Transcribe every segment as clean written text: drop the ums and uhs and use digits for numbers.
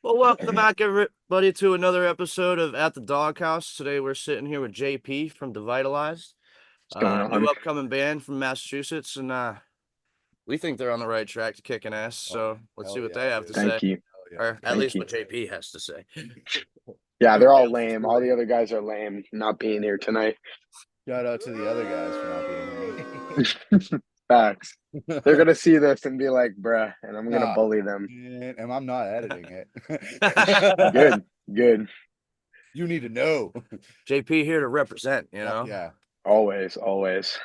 Well, welcome back, everybody, to another episode of At the Doghouse. Today, we're sitting here with JP from Devitalized, What's going new on? upcoming band from Massachusetts, and we think they're on the right track to kicking ass. So let's see what they have to say, Thank you. or at least what JP has to say. Yeah, they're all lame. All the other guys are lame not being here tonight. Shout out to the other guys for not being here. Facts. They're going to see this and be like, bruh, and I'm going to Nah, bully them. And I'm not editing it. Good, good. You need to know. JP here to represent, you know? Yeah. Always, always.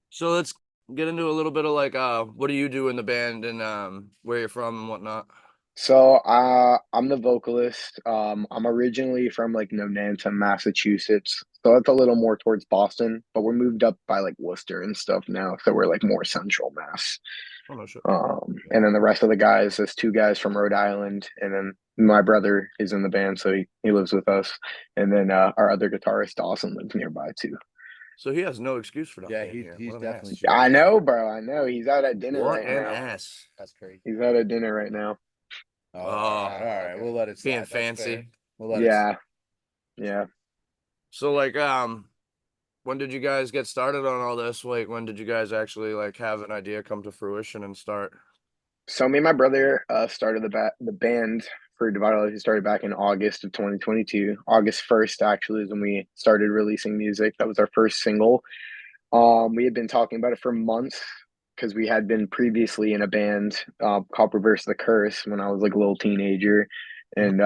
So let's get into a little bit of like, what do you do in the band and where you're from and whatnot? So I'm the vocalist. I'm originally from like Nantucket, Massachusetts. So that's a little more towards Boston, but we're moved up by like Worcester and stuff now. So we're like more central Mass. Oh, no, sure. And then the rest of the guys, there's two guys from Rhode Island, and then my brother is in the band, so he lives with us. And then our other guitarist Dawson lives nearby too. So he has no excuse for not Yeah, being here. he's What an definitely. ass. I know, bro. I know. He's out at dinner What right an now. ass. That's crazy. He's out at dinner right now. Oh, all right. We'll let it slide. Being That's fancy. fair. We'll let it slide. Yeah. So like, when did you guys get started on all this? Like, when did you guys actually like have an idea come to fruition and start? So me and my brother started the band for Devitalized. We started back in August of 2022. August 1st actually is when we started releasing music. That was our first single. We had been talking about it for months because we had been previously in a band called Reverse the Curse when I was like a little teenager, and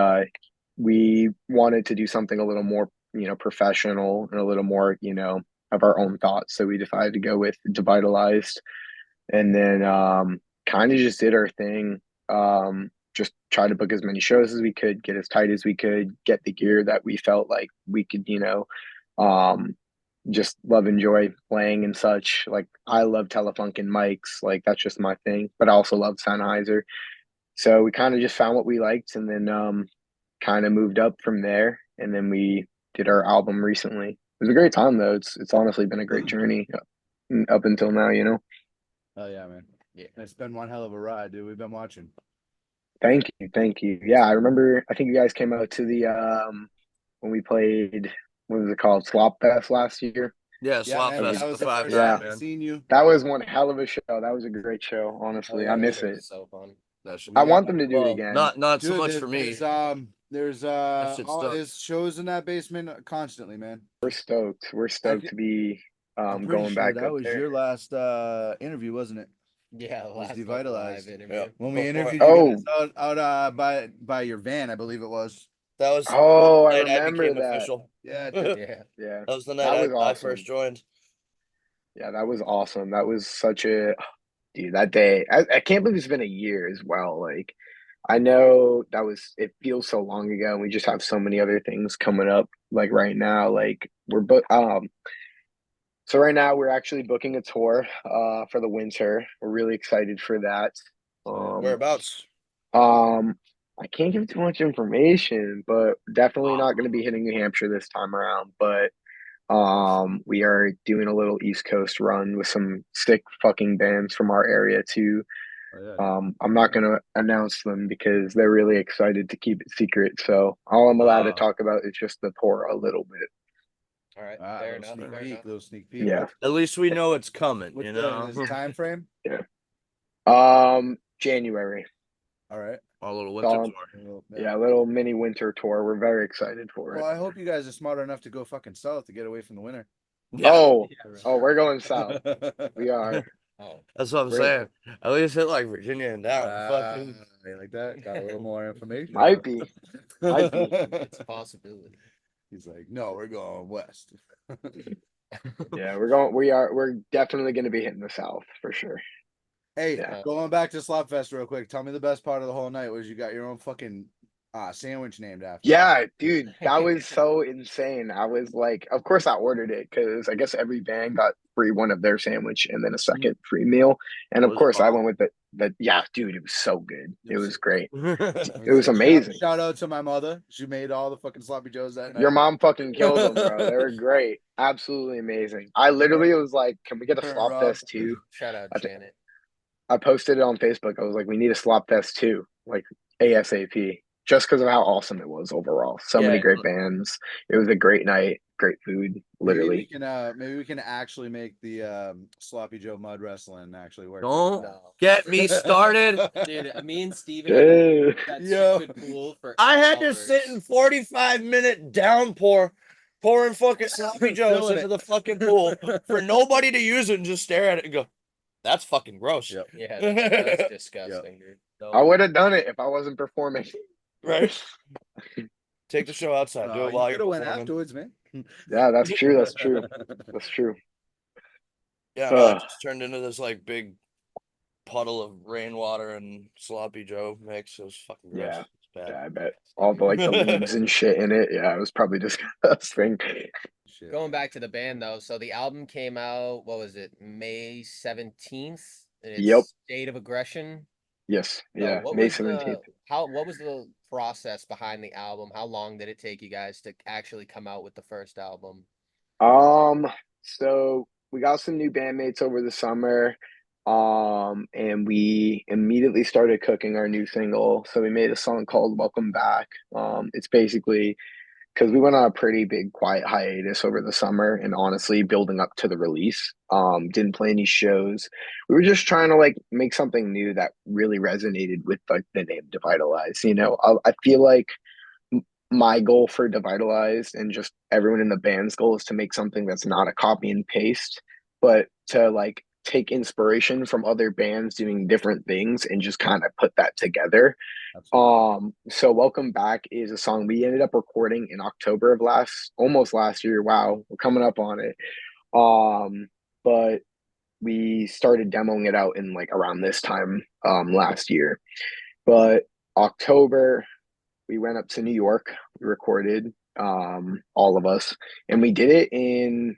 we wanted to do something a little more, professional and a little more, of our own thoughts. So we decided to go with Devitalized, and then kind of just did our thing. Just try to book as many shows as we could, get as tight as we could, get the gear that we felt like we could, just love enjoy playing and such. Like I love Telefunken mics, like that's just my thing. But I also love Sennheiser. So we kind of just found what we liked, and then kind of moved up from there. And then we did our album recently. It was a great time though. It's honestly been a great journey up until now. Oh yeah, man. Yeah, it's been one hell of a ride, dude. We've been watching. Thank you. Yeah, I remember. I think you guys came out to the when we played. What was it called? Slop Fest last year. Yeah, Slop man, Fest. that was the the five first night, time man. seen you. That was one hell of a show. That was a great show. Honestly, I miss it. So fun. I want them to do it again. Not so Dude, much for me. There's shit's all stuck. his shows in that basement constantly, man. We're stoked. We're stoked to be I'm pretty going sure back that up was there. your last interview, wasn't it? Yeah, was last Devitalized. live interview. Yeah. When we Before- interviewed Oh. you guys out by your van, I believe it was. That was Oh, the I night remember became that. official. Yeah, Yeah. Yeah, That was the That night was I awesome. first joined. yeah, that was awesome. That was such a dude. That day, I can't believe it's been a year as well. Like, I know it feels so long ago, and we just have so many other things coming up. Like right now, like so right now we're actually booking a tour for the winter. We're really excited for that. Whereabouts? I can't give too much information, but definitely not going to be hitting New Hampshire this time around. But we are doing a little East Coast run with some sick fucking bands from our area too. Oh, yeah. I'm not going to announce them because they're really excited to keep it secret. So all I'm allowed to talk about is just the tour a little bit. All right. Ah, Fair enough. Fair enough. little sneak peek. Yeah. At least we know it's coming, What's you know. the time frame? January. All right. Our little winter Um, tour. Yeah, a little mini winter tour. We're very excited for it. Well, I hope you guys are smart enough to go fucking south to get away from the winter. Yeah, Oh, Yeah, right. oh, we're going south. We are. Oh, that's what I'm Great. saying. At least hit like Virginia and down. Fucking Like that. Got a little more information. Might be. Might be. it's a possibility. He's like, no, we're going west. Yeah, we're definitely going to be hitting the south for sure. Hey, Yeah. going back to Slopfest real quick. Tell me the best part of the whole night was you got your own fucking sandwich named after. Yeah, dude, that was so insane. I was like, of course I ordered it because I guess every band got free one of their sandwich and then a second free meal. And of Was it course I bomb? went with the yeah, dude, it was so good. It was great. it It was amazing. Shout out to my mother. She made all the fucking sloppy joes that night. Your mom fucking killed them, bro. They were great. Absolutely amazing. I literally was like, can we get a Her and Slop Rob. Fest too? Shout out I think- Janet. I posted it on Facebook. I was like, we need a Slop Fest too. like ASAP, just because of how awesome it was overall. So many Yeah. great bands. It was a great night, great food, literally. Maybe we can actually make the Sloppy Joe mud wrestling actually work. Don't No. get me started. Dude, me and Steven have been Yeah. that Yo. stupid pool for I had to hours. sit in 45-minute downpour, pouring fucking sloppy joes Filling into it. the fucking pool for nobody to use it and just stare at it and go, "That's fucking gross." Yep. Yeah, that's disgusting, dude. No. I would have done it if I wasn't performing. Right? Take the show outside. Do it You while could you're have went performing. afterwards, man. Yeah, that's true. That's true. That's true. Yeah, no, it just turned into this like big puddle of rainwater and sloppy Joe mix. It was fucking gross. Yeah. It's bad. Yeah, I bet all the like the leaves and shit in it. Yeah, it was probably disgusting. Shit. Going back to the band though, so the album came out, what was it, May 17th? And it's Yep. State of Aggression. Yes. So Yeah. what May was 17th. what was the process behind the album? How long did it take you guys to actually come out with the first album? So we got some new bandmates over the summer. And we immediately started cooking our new single. So we made a song called Welcome Back. It's basically because we went on a pretty big quiet hiatus over the summer and honestly building up to the release. Didn't play any shows. We were just trying to like make something new that really resonated with like the name Devitalize. I feel like my goal for Devitalized and just everyone in the band's goal is to make something that's not a copy and paste, but to like take inspiration from other bands doing different things and just kind of put that together. Absolutely. So Welcome Back is a song we ended up recording in October of almost last year. Wow, we're coming up on it. But we started demoing it out in like around this time last year. But October, we went up to New York. We recorded all of us, and we did it in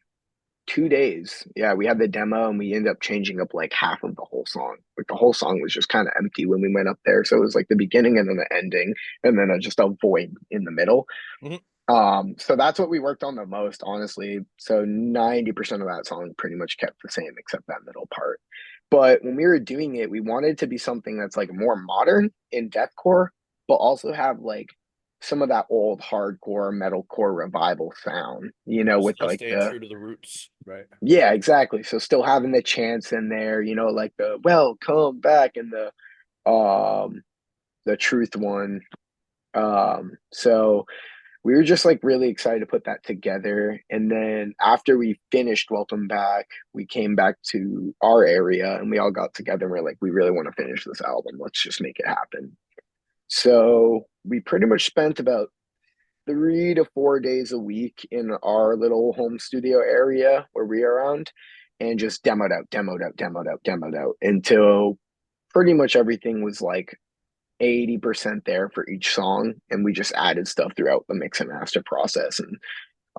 2 days. Yeah, we had the demo, and we ended up changing up like half of the whole song. Like the whole song was just kind of empty when we went up there, so it was like the beginning and then the ending, and then just a void in the middle. Mhm. So that's what we worked on the most, honestly. So 90% of that song pretty much kept the same except that middle part. But when we were doing it, we wanted to be something that's like more modern in deathcore, but also have like some of that old hardcore metalcore revival sound, with Still like staying the true to the roots. Right. yeah, exactly. So still having the chants in there, like the welcome back and the truth one. So we were just like really excited to put that together. And then after we finished Welcome Back, we came back to our area and we all got together and we're like, we really want to finish this album. Let's just make it happen. So we pretty much spent about 3 to 4 days a week in our little home studio area where we are around and just demoed out until pretty much everything was like 80% there for each song. And we just added stuff throughout the mix and master process.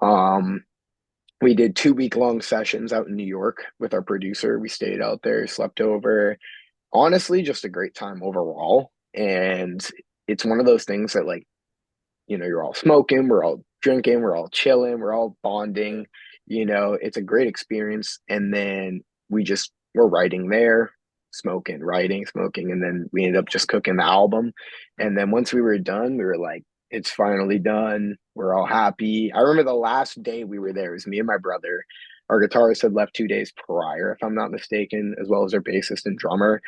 And we did 2 week long sessions out in New York with our producer. We stayed out there, slept over. Honestly, just a great time overall. And it's one of those things that like, you're all smoking, we're all drinking, we're all chilling, we're all bonding. It's a great experience. And then we're writing there, smoking, writing, smoking, and then we ended up just cooking the album. And then once we were done, we were like, it's finally done. We're all happy. I remember the last day we were there, it was me and my brother. Our guitarist had left 2 days prior, if I'm not mistaken, as well as our bassist and drummer.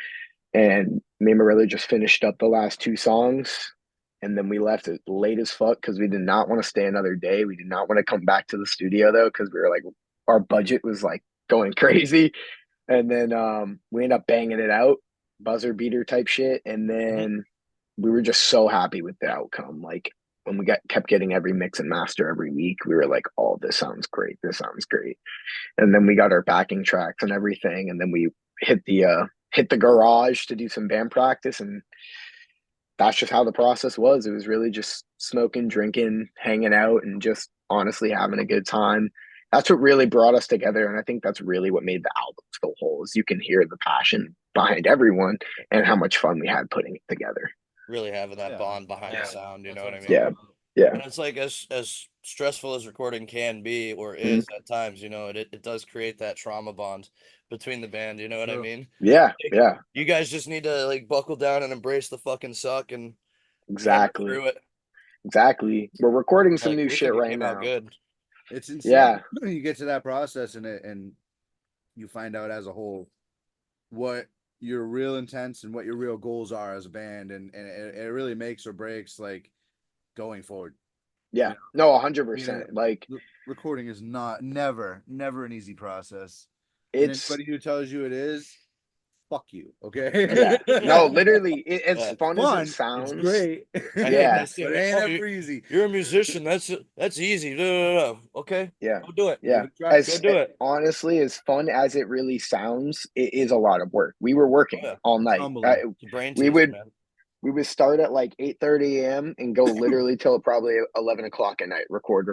And me and my brother just finished up the last two songs. And then we left it late as fuck because we did not want to stay another day. We did not want to come back to the studio though, because we were like, our budget was like going crazy. And then we ended up banging it out, buzzer beater type shit. And then we were just so happy with the outcome. Like when we kept getting every mix and master every week, we were like, oh, this sounds great. This sounds great. And then we got our backing tracks and everything. And then we hit the garage to do some band practice, and that's just how the process was. It was really just smoking, drinking, hanging out, and just honestly having a good time. That's what really brought us together, and I think that's really what made the album so whole. Is you can hear the passion behind everyone and how much fun we had putting it together. Really having that Yeah. bond behind Yeah, the sound, you that's know what I it's mean? Yeah. all about. Yeah. And it's like as stressful as recording can be or Mhm. is at times, you know, it does create that trauma bond between the band, you know what I True. mean? Yeah. Like, Yeah. you guys just need to like buckle down and embrace the fucking suck and hammer Exactly. through it. Exactly. We're recording some Like new we think shit it right came out now. good. It's insane. Yeah. You get to that process and you find out as a whole what your real intents and what your real goals are as a band, and it really makes or breaks like going forward. Yeah. You know? No, I mean, 100%. Like recording is never an easy process, and it's anybody who tells you it is, fuck you. Okay. yeah. No, literally, as Yeah. It's fun as it fun. It's sounds. great. I hate Yeah. that But shit. it ain't Oh, ever easy. you're a musician. That's easy. No, no, no. Okay, Yeah. go do it. Give Yeah. it a try. Go As do it. honestly as fun as it really sounds, it is a lot of work. We were Oh working yeah, all It's night. humbling. it's a brain We teaser, would man. we would start at like 8:30 a.m. and go literally till probably 11 o'clock at night. Record,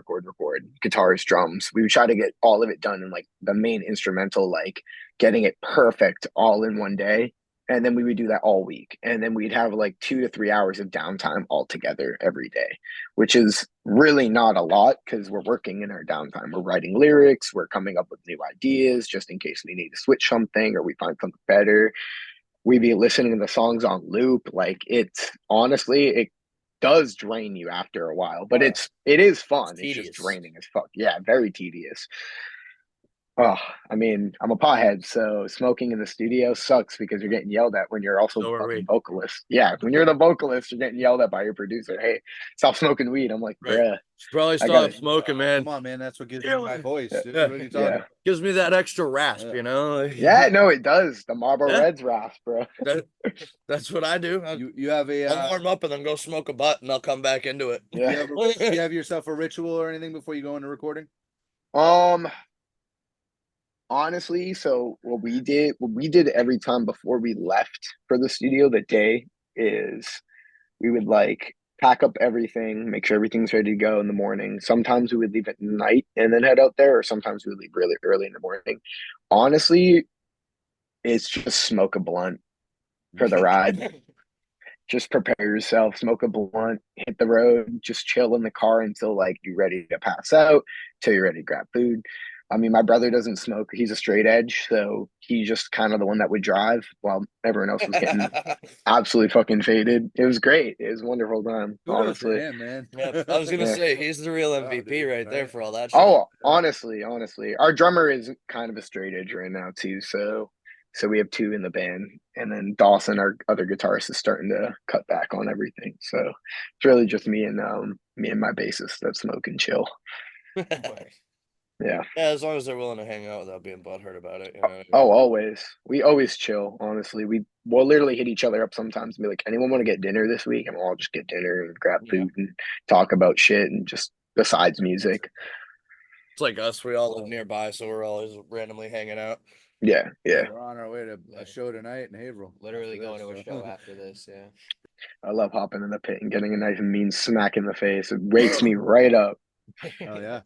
guitars, drums. We would try to get all of it done in like the main instrumental, like getting it perfect all in one day. And then we would do that all week. And then we'd have like 2 to 3 hours of downtime altogether every day, which is really not a lot because we're working in our downtime. We're writing lyrics, we're coming up with new ideas just in case we need to switch something or we find something better. We'd be listening to the songs on loop. Like it's honestly, it does drain you after a while, but Oh yeah, it is it's fun. It's just tedious. draining as fuck. Yeah, very tedious. Oh, I mean, I'm a pothead, so smoking in the studio sucks because you're getting yelled at when you're also So the are fucking we. vocalist. Yeah, when you're the vocalist, you're getting yelled at by your producer. Hey, stop smoking weed. I'm like, Right. bruh, Should probably I stop gotta. smoking, man. Come on, man. That's what gives Yeah, me my voice, dude. Yeah, What are you talking yeah, about? gives me that extra rasp, Yeah. you know. yeah. No, it does. The Marlboro Yeah, Reds rasp, bro. that that's what I do. You have a I'll warm up and then go smoke a butt, and I'll come back into it. you Yeah. have you have yourself a ritual or anything before you go into recording? Um, honestly, so what we did every time before we left for the studio the day is we would like pack up everything, make sure everything's ready to go in the morning. Sometimes we would leave at night and then head out there, or sometimes we would leave really early in the morning. Honestly, it's just smoke a blunt for the ride. Just prepare yourself, smoke a blunt, hit the road, just chill in the car until like you're ready to pass out, till you're ready to grab food. I mean, my brother doesn't smoke. He's a straight edge, so he's just kind of the one that would drive while everyone else was getting absolutely fucking faded. It was great. It was a wonderful time, Kudos to honestly. him, man. Yeah, I was gonna Yeah. say he's the real Wow, MVP dude, right there right? for all that shit. Oh, honestly, our drummer is kind of a straight edge right now too. So we have two in the band, and then Dawson, our other guitarist, is starting to cut back on everything. So it's really just me and my bassist that smoke and chill. Yeah. Yeah, as long as they're willing to hang out without being butthurt about it, you know what I mean? Oh, always. We always chill. Honestly, we will literally hit each other up sometimes and be like, "Anyone want to get dinner this week?" And we'll all just get dinner and grab Yeah. food and talk about shit and just besides music. It's like us. We all live nearby, so we're always randomly hanging out. Yeah, yeah. We're on our way to a show tonight in Haverhill. Literally After going to a this, show after this. Yeah. I love hopping in the pit and getting a nice and mean smack in the face. It wakes me right up. Oh yeah.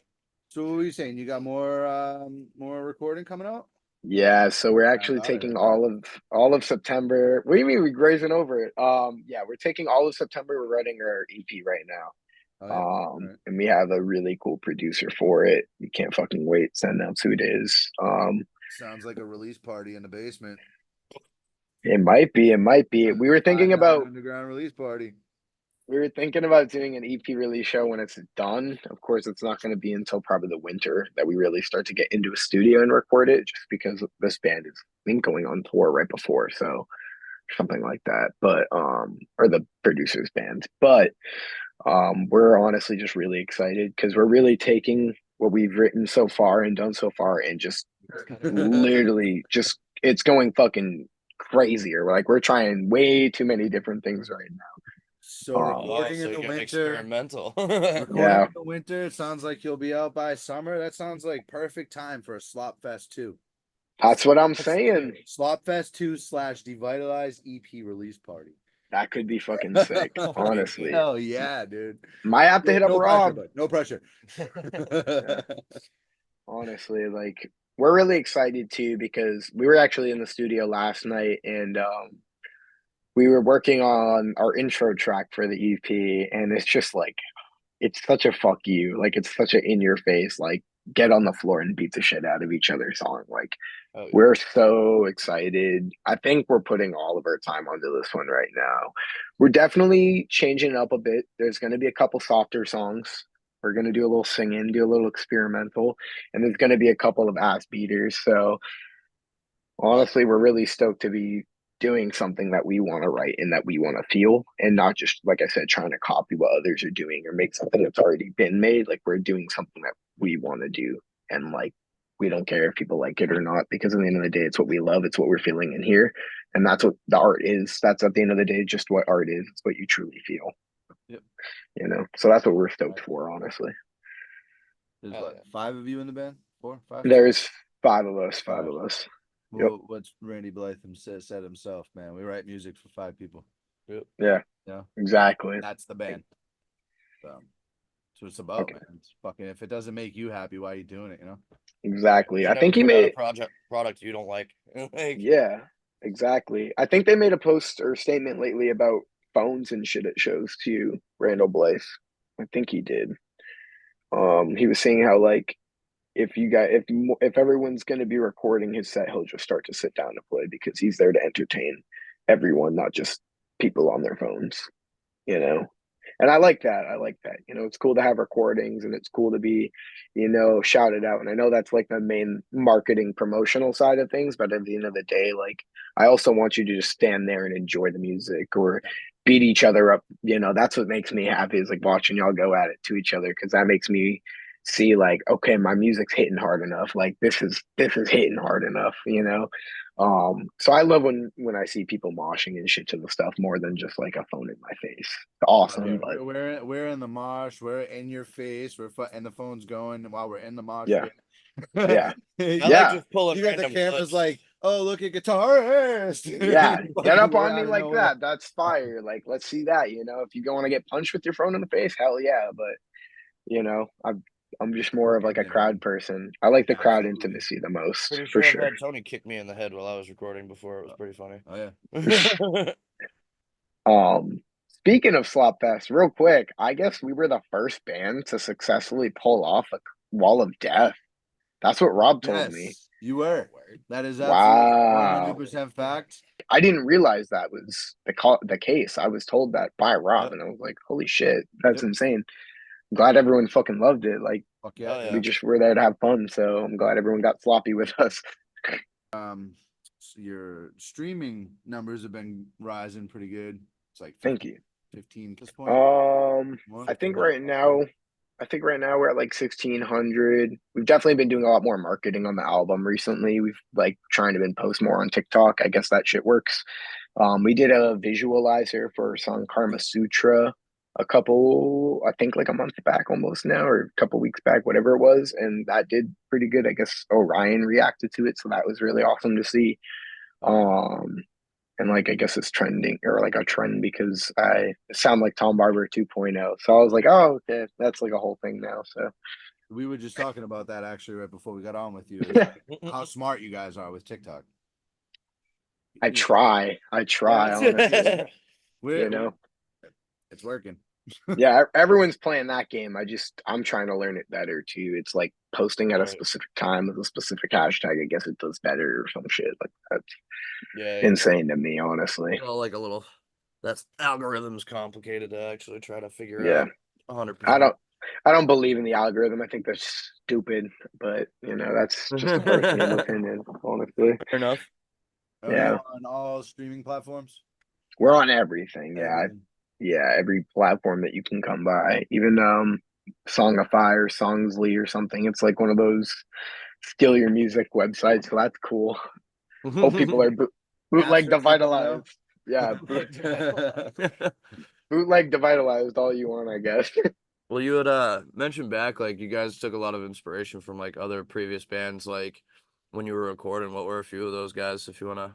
So what were you saying? You got more recording coming out? Yeah, so we're How actually about it? taking all of September. What do you mean we grazing over it? Yeah, we're taking all of September. We're writing our EP right now. Oh yeah. Right. And we have a really cool producer for it. You can't fucking wait. Send out who it is. Sounds like a release party in the basement. It might be. It might be. We were thinking 5-9 about. underground release party. We were thinking about doing an EP release show when it's done. Of course, it's not going to be until probably the winter that we really start to get into a studio and record it, just because this band has been going on tour right before, so something like that. But or the producer's band. But we're honestly just really excited because we're really taking what we've written so far and done so far and just literally just it's going fucking crazier. Like we're trying way too many different things right now. So recording so in the you're getting winter. experimental. Recording Yeah. in the winter, it sounds like you'll be out by summer. That sounds like perfect time for a Slop Fest 2. That's what I'm saying. Slop Fest 2 / Devitalized EP release party. That could be fucking sick, honestly. Hell yeah, dude. Might have to hit up No pressure, Rob. but no pressure. Yeah. Honestly, like we're really excited too because we were actually in the studio last night and we were working on our intro track for the EP and it's just like it's such a fuck you. Like it's such a in your face, like get on the floor and beat the shit out of each other song. Like Oh, yeah. we're so excited. I think we're putting all of our time onto this one right now. We're definitely changing up a bit. There's going to be a couple softer songs. We're going to do a little singing, do a little experimental, and there's going to be a couple of ass beaters. So honestly, we're really stoked to be doing something that we want to write and that we want to feel, and not just, like I said, trying to copy what others are doing or make something that's already been made. Like we're doing something that we want to do, and like we don't care if people like it or not, because at the end of the day, it's what we love, it's what we're feeling in here, and that's what the art is. That's at the end of the day just what art is. It's what you truly feel. Yep. You know, so that's what we're stoked for, honestly. There's Hell what, yeah. 5 of you in the band? 4, 5? There's five of us. Yep. Well, what's Randy Blythe said himself, man? We write music for 5 people. Yep. Yeah. Yeah. Exactly. That's the band. So that's what it's about, Okay. man. It's fucking, if it doesn't make you happy, why are you doing it, you know? Exactly. You I should think he never put out made a product you don't like. Like, Yeah, exactly. I think they made a post or statement lately about phones and shit at shows too, Randall Blythe. I think he did. He was saying how like if you got if everyone's going to be recording his set, he'll just start to sit down and play because he's there to entertain everyone, not just people on their phones, you know. And I like that. I like that. You know, it's cool to have recordings and it's cool to be, you know, shouted out. And I know that's like the main marketing promotional side of things, but at the end of the day, like I also want you to just stand there and enjoy the music or beat each other up. You know, that's what makes me happy is like watching y'all go at it to each other because that makes me see like, okay, my music's hitting hard enough. Like this is hitting hard enough, you know. So I love when I see people moshing and shit to the stuff more than just like a phone in my face. It's awesome, but We're in the mosh, we're in your face, and the phone's going while we're in the mosh yeah, pit. yeah, I like yeah, just pulling You got the random cameras clips. like, oh, look at guitarist. yeah. Get Fucking up we're on me out of like nowhere. that. That's fire. Like, let's see that. You know, if you go want to get punched with your phone in the face, hell yeah. But you know, I'm just more We're of like a getting it, man. crowd person. I like the crowd Absolutely. intimacy the most, Pretty for sure I've sure. had Tony kick me in the head while I was recording before. It was pretty funny. Oh yeah. Speaking of Slop Fest, real quick, I guess we were the first band to successfully pull off a wall of death. That's what Rob told me. Yes, you were. That is absolutely Wow. 100% fact. I didn't realize that was the case. I was told that by Rob, Yep. and I was like, "Holy shit, that's Yep. insane!" I'm glad everyone fucking loved it. Like Fuck Oh, yeah. we yeah. just were there to have fun, so I'm glad everyone got sloppy with us. So your streaming numbers have been rising pretty good. It's like Thank you. 15 at this point. More? I think right now, we're at like 1,600. We've definitely been doing a lot more marketing on the album recently. We've like trying to been post more on TikTok. I guess that shit works. We did a visualizer for our song Karma Sutra I think like a month back almost now, or a couple weeks back, whatever it was, and that did pretty good. I guess Orion reacted to it, so that was really awesome to see. Um, and like I guess it's trending or like a trend because I sound like Tom Barber 2.0. So I was like, oh, okay, that's like a whole thing now. So We were just talking about that actually right before we got on with you. Is how smart you guys are with TikTok. I try, honestly, you know. It's working. Yeah, everyone's playing that game. I'm trying to learn it better too. It's like posting at a Right. specific time with a specific hashtag. I guess it does better or some shit. Like that's Yeah. insane to me, honestly. Well, like a little. That's algorithm's complicated to actually try to figure Yeah, out. 100%. I don't believe in the algorithm. I think that's stupid. But you know, that's just a personal opinion, honestly. Fair enough. Are you Yeah, on all streaming platforms? we're on everything. Yeah, Everything. yeah, every platform that you can come by. Even Songify or Songsley or something. It's like one of those steal your music websites. So that's cool. Hope people are bootleg Napster 2.0? devitalized. Yeah, bootleg devitalized all you want, I guess. Well, you had mentioned back like you guys took a lot of inspiration from like other previous bands, like when you were recording. What were a few of those guys? If you wanna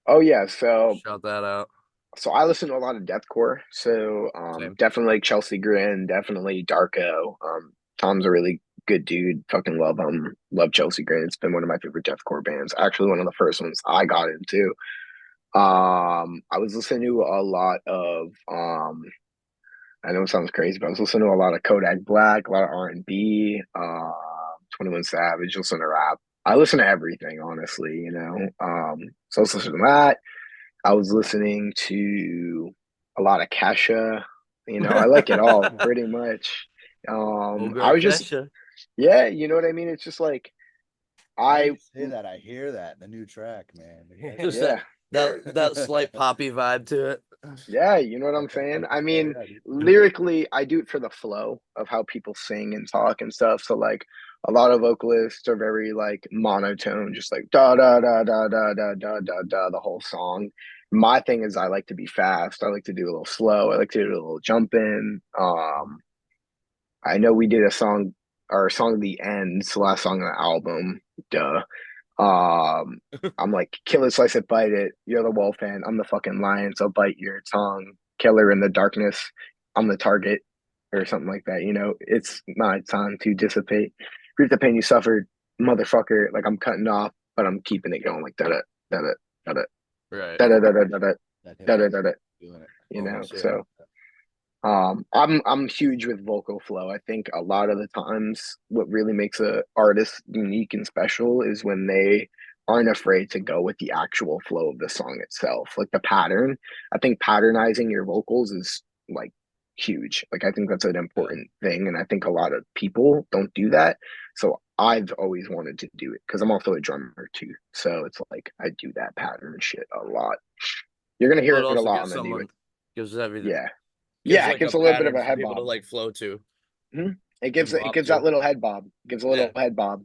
Oh yeah, so shout that out. I listen to a lot of deathcore. So Same. definitely like Chelsea Grin, definitely Darko. Tom's a really good dude. Fucking love him. Love Chelsea Grin. It's been one of my favorite deathcore bands. Actually, one of the first ones I got into. I was listening to a lot of I know it sounds crazy, but I was listening to a lot of Kodak Black, a lot of R&B, 21 Savage, listen to rap. I listen to everything, honestly, you know. So I was listening to that. I was listening to a lot of Kesha. You know, I like it all pretty much. Old I girl was just, Kesha. yeah, you know what I mean? It's just like Now I, you say that, I hear that the new track, man. Just yeah, that slight poppy vibe to it. yeah, you know what I'm saying? I Oh, mean, yeah, dude. lyrically, I do it for the flow of how people sing and talk and stuff. So like a lot of vocalists are very like monotone, just like da da da da da da da da da the whole song. My thing is I like to be fast. I like to do a little slow. I like to do a little jump in. I know we did a song, our song The Ends, the last song on the album. Duh. Um, I'm like, kill it, slice it, bite it. You're the wolf, and I'm the fucking lion, so bite your tongue. Killer in the darkness. I'm the target, or something like that. You know, it's my time to dissipate. Reap the pain you suffered, motherfucker. Like I'm cutting off, but I'm keeping it going. Like da da da da da Right. da da da da da da That hip da da hop da da. doing it. You know, Almost, yeah. so I'm huge with vocal flow. I think a lot of the times what really makes a artist unique and special is when they aren't afraid to go with the actual flow of the song itself, like the pattern. I think patternizing your vocals is like huge. Like I think that's an important thing, and I think a lot of people don't do that. So I've always wanted to do it because I'm also a drummer too. So it's like I do that pattern shit a lot. You're gonna Well, hear it it a also lot gives on the new. someone gives everything Yeah, gives yeah, it like a gives a little bit of pattern a for head people to bob. like flow to It bop gives that to. little head bob. Gives a Yeah. little head bob.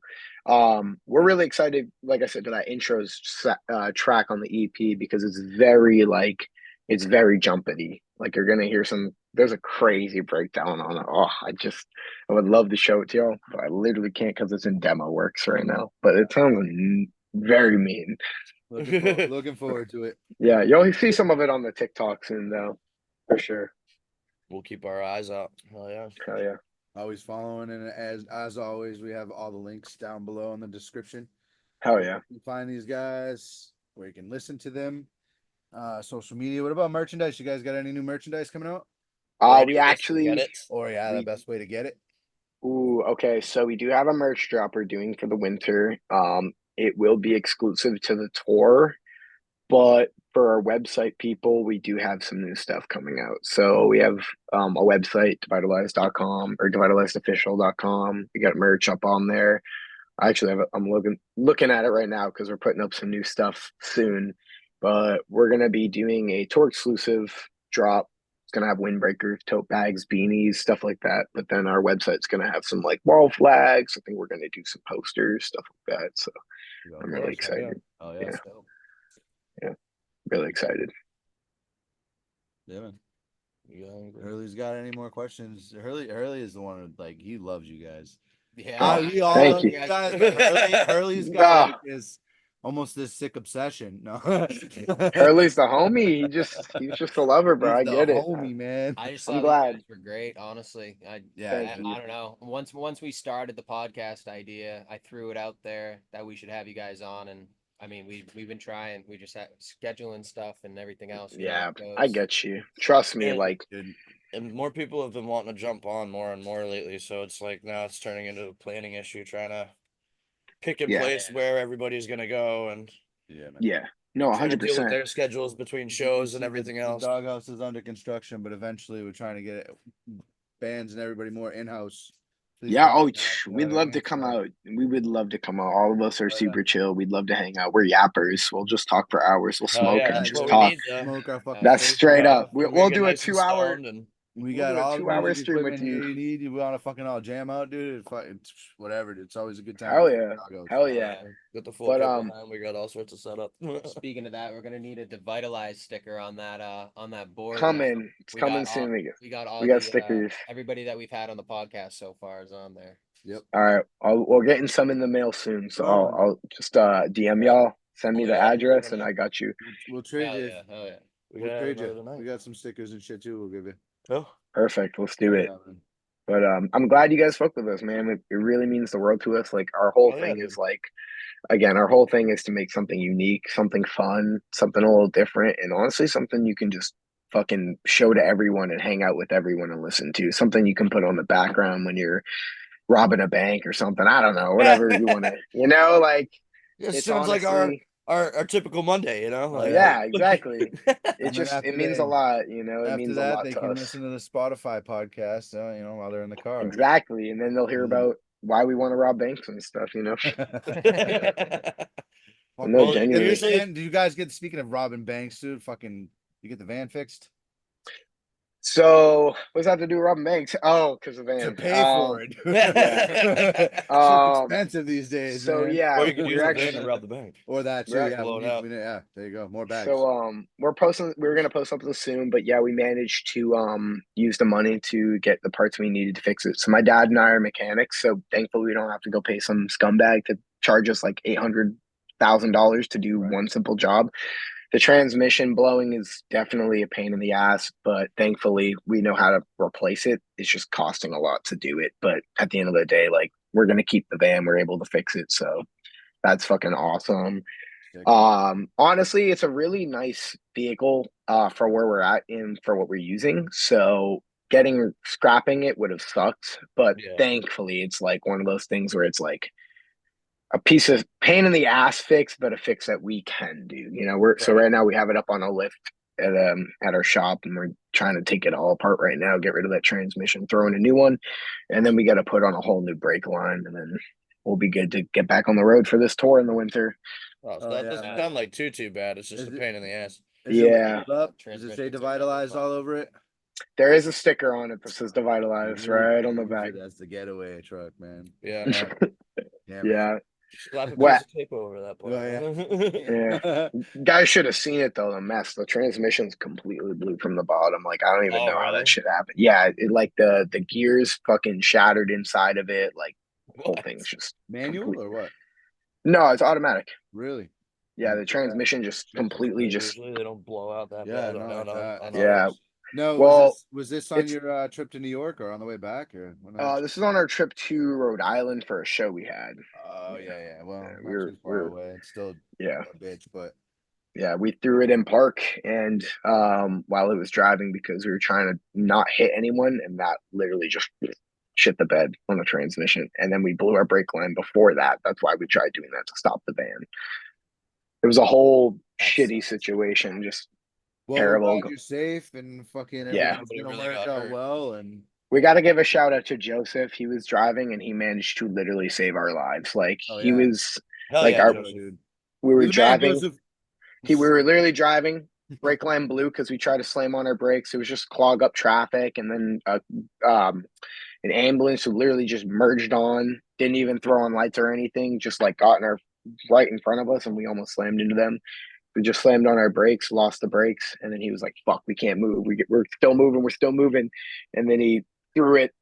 We're really excited, like I said, to that track on the EP because it's very jumpity. Like you're gonna hear some. There's a crazy breakdown on it. Oh, I would love to show it to y'all, but I literally can't because it's in demo works right now. But it sounds very mean. Looking forward to it. Yeah, you'll see some of it on the TikTok soon, though, for sure. We'll keep our eyes out. Hell yeah. Hell yeah. Always following, and as always, we have all the links down below in the description. Hell Where yeah. you can find these guys, where you can listen to them. Social media. What about merchandise? You guys got any new merchandise coming out? Or We any ways to get actually it? Or yeah, the we best way to get it. ooh, okay, so we do have a merch drop we're doing for the winter. It will be exclusive to the tour, but for our website people, we do have some new stuff coming out. So we have a website, devitalized.com or devitalizedofficial.com. We got merch up on there. I actually I'm looking at it right now because we're putting up some new stuff soon. But we're gonna be doing a tour exclusive drop. It's gonna have windbreakers, tote bags, beanies, stuff like that. But then our website's gonna have some like wall flags. I think we're gonna do some posters, stuff like that. So I'm really Course, hell yeah. excited. Oh yeah, Yeah, so yeah, really excited. yeah, man. You hungry? Hurley's got any more questions? Hurley is the one who, like, he loves you guys. Yeah. Oh, We all thank love you. you guys, but Hurley's got Ah, like this almost this sick obsession. No, Hurley's the homie. He's just a lover, bro. he's I the get it. homie, man. I just I'm thought that you glad. guys were great, honestly. Yeah, Thank I, you. I don't know. Once we started the podcast idea, I threw it out there that we should have you guys on, and I mean we've been trying. We just had scheduling stuff and everything else. You know, Yeah, how it I goes. get you. Trust me, And like, dude. and more people have been wanting to jump on more and more lately, so it's like now it's turning into a planning issue, trying to pick a yeah, place where everybody's gonna go and Yeah, man. yeah. No, trying to deal with 100%. their schedules between shows and everything The else. doghouse is under construction, but eventually we're trying to get bands and everybody more in house. Yeah, oh, You know we'd what I love mean? to come So, out. We would love to come out. All of us are oh, yeah. super chill. We'd love to hang out. We're yappers. We'll just talk for hours. We'll Oh smoke yeah, and Yeah, that's just what dude. we talk. need to. Smoke our fucking That's faces straight up. off. We'll get do a nice and 2 hour. stoned and We We'll got do a all the 2 hour music stream with equipment here you. you need. You want to fucking all jam out, dude? It's whatever. It's always a good time. Hell yeah. Doghouse. Hell Oh, yeah. yeah. got the full But cup behind. We got all sorts of setup. Speaking of that, we're gonna need a devitalized sticker on that board now. coming. It's We coming got all soon. we got We all got the stickers. everybody that we've had on the podcast so far is on there. Yep. All right. We're getting some in the mail soon. So Oh, I'll just DM y'all, send me Oh, the yeah, address, and tonight. I got you. we'll trade Hell you. yeah, hell yeah. We We'll gotta have trade another you. tonight. We got some stickers and shit too. We'll give you. Oh, Perfect. Let's do it. Yeah, man. But I'm glad you guys fuck with us, man. It really means the world to us. Like our whole oh yeah, thing dude. is like, again, our whole thing is to make something unique, something fun, something a little different, and honestly, something you can just fucking show to everyone and hang out with everyone and listen to. Something you can put on the background when you're robbing a bank or something. I don't know, whatever you want to, like It it's sounds like our honestly, our typical Monday, Like, yeah, exactly. And then It after means a lot, it after means a that, lot they to can us. listen to the Spotify podcast, while they're in the car. Exactly. And then they'll hear about why we want to rob banks and stuff, Well, No, Well, genuinely. usually- do you guys get, speaking of robbing banks, dude? Fucking, you get the van fixed So what's that have to do with robbing banks? Oh, because of to van. pay for it. Yeah. Shit's expensive these days, So man. yeah, or you could use we're the van actually to rob the bank. Or that too. We're Yeah, blown out. yeah. There you go. More bags. So we're gonna post something soon, but yeah, we managed to use the money to get the parts we needed to fix it. So my dad and I are mechanics, so thankfully we don't have to go pay some scumbag to charge us like $800,000 to do one simple job. The transmission blowing is definitely a pain in the ass, but thankfully we know how to replace it. It's just costing a lot to do it. But at the end of the day, like we're gonna keep the van, we're able to fix it. So that's fucking awesome. Sick. Honestly, it's a really nice vehicle for where we're at and for what we're using. So scrapping it would have sucked, but Yeah. thankfully it's like one of those things where it's like a piece of pain in the ass fix, but a fix that we can do. So right now we have it up on a lift at our shop, and we're trying to take it all apart right now, get rid of that transmission, throw in a new one, and then we got to put on a whole new brake line, and then we'll be good to get back on the road for this tour in the winter. Oh, so Oh, that yeah. doesn't sound like too bad. It's just Is a it- pain in the ass. Is Yeah. it lit up? Does it Transmission's say a devitalized all over it? There is a sticker on it that says Devitalized right on the back. That's the getaway truck, man. Yeah, no. Yeah. Slap a What? piece of tape over that part. Yeah. Guys should have seen it though. The mess. The transmission's completely blew from the bottom. Like I don't even Oh, know how really? that shit happened. Yeah, it like the gears fucking shattered inside of it. Like the whole What? thing's just Manual complete- or what? No, it's automatic. Really? Yeah, the transmission just completely just. Usually they don't blow out that Yeah, bad. not like that. on Yeah. others. No, Well, was this on it's- your trip to New York or on the way back or when This is on our trip to Rhode Island for a show we had. Oh yeah. Well, Yeah, not too far away. It's still Yeah. a bitch, but Yeah, we threw it in park and while it was driving because we were trying to not hit anyone, and that literally just shit the bed on the transmission. And then we blew our brake line before that. That's why we tried doing that to stop the van. It was a whole That shitty sucks. situation. Just well, terrible. we're glad you're safe and fucking Yeah. everything's gonna Nobody really work got out hurt. well. And we got to give a shout out to Joseph. He was driving and he managed to literally save our lives. Like Oh, he yeah. was Hell like yeah, our Joseph. dude, we were you're the man, driving. Joseph. We were literally driving. Brake line blew because we tried to slam on our brakes. It was just clog up traffic, and then an ambulance who literally just merged on, didn't even throw on lights or anything, just like got in our right in front of us, and we almost slammed into them. We just slammed on our brakes, lost the brakes, and then he was like, "Fuck, we can't move. We're still moving. We're still moving." And then he threw it.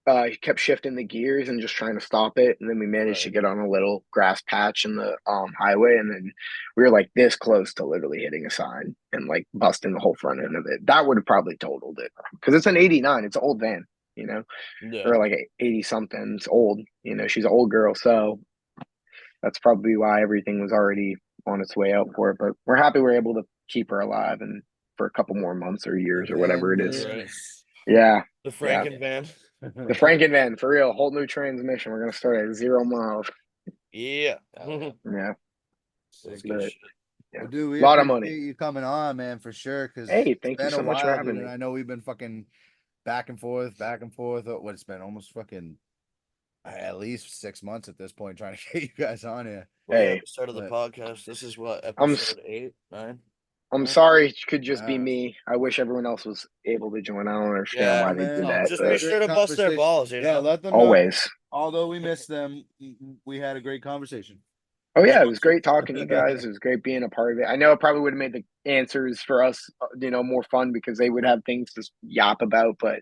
He kept shifting the gears and just trying to stop it, and then we managed to Right. get on a little grass patch in the highway, and then we were like this close to literally hitting a sign and like busting the whole front end of it. That would have probably totaled it because it's an '89. It's an old van, Yeah. or like 80 something. It's old. She's an old girl, so that's probably why everything was already on its way out for it. But we're happy we're able to keep her alive and for a couple more months or years or whatever it is. Right. Yeah. The Franken van. The Franken van, for real, whole new transmission. We're gonna start at 0 miles. Yeah. Oh, yeah. Yeah, That's But- good shit. yeah. Well, dude, we Lot of appreciate money. you coming on, man, for sure. Because Hey, thank you been so a much for while, having dude, me. and I know we've been fucking back and forth. What it's been almost fucking at least 6 months at this point trying to get you guys on here. Well, yeah, Hey. we started the But- podcast. This is what, I'm episode 8, 9? I'm Yeah. sorry it could just be Yeah. me. I wish everyone else was able to join. I don't understand Yeah, why they man. did that. Just but be sure to bust their Conversation. balls, Yeah, let them know. always. Although we missed them, we had a great conversation. Oh yeah, it was great talking to you guys. It was great being a part of it. I know it probably would have made the answers for us, more fun because they would have things to yap about. But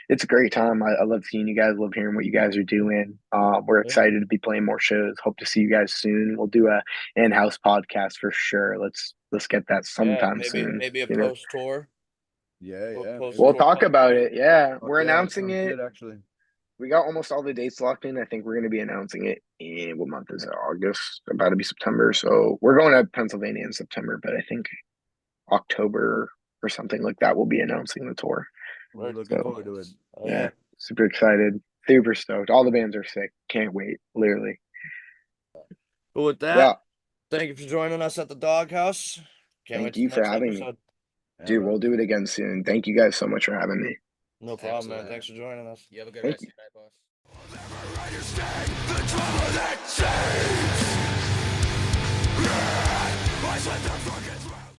it's a great time. I love seeing you guys. Love hearing what you guys are doing. We're excited to be playing more shows. Hope to see you guys soon. We'll do a in-house podcast for sure. Let's get that sometime soon. Maybe a you know? post tour. Yeah. Post- We'll tour talk podcast. about it. Yeah, we're Yeah, that announcing sounds it. good, actually. We got almost all the dates locked in. I think we're going to be announcing it in what month is it? August, about to be September. So we're going to Pennsylvania in September, but I think October or something like that, we'll be announcing the tour. We're Right. looking So, forward to it. Oh, yeah, super excited, super stoked. All the bands are sick. Can't wait. Literally. But with that, Yeah. thank you for joining us at the Doghouse. Can't wait Thank to you the for next having me. episode. Yeah, Dude, bro. we'll do it again soon. Thank you guys so much for having me. No problem, man. Absolutely. Thanks for joining us. You have a good Thank rest you. of your night, boss.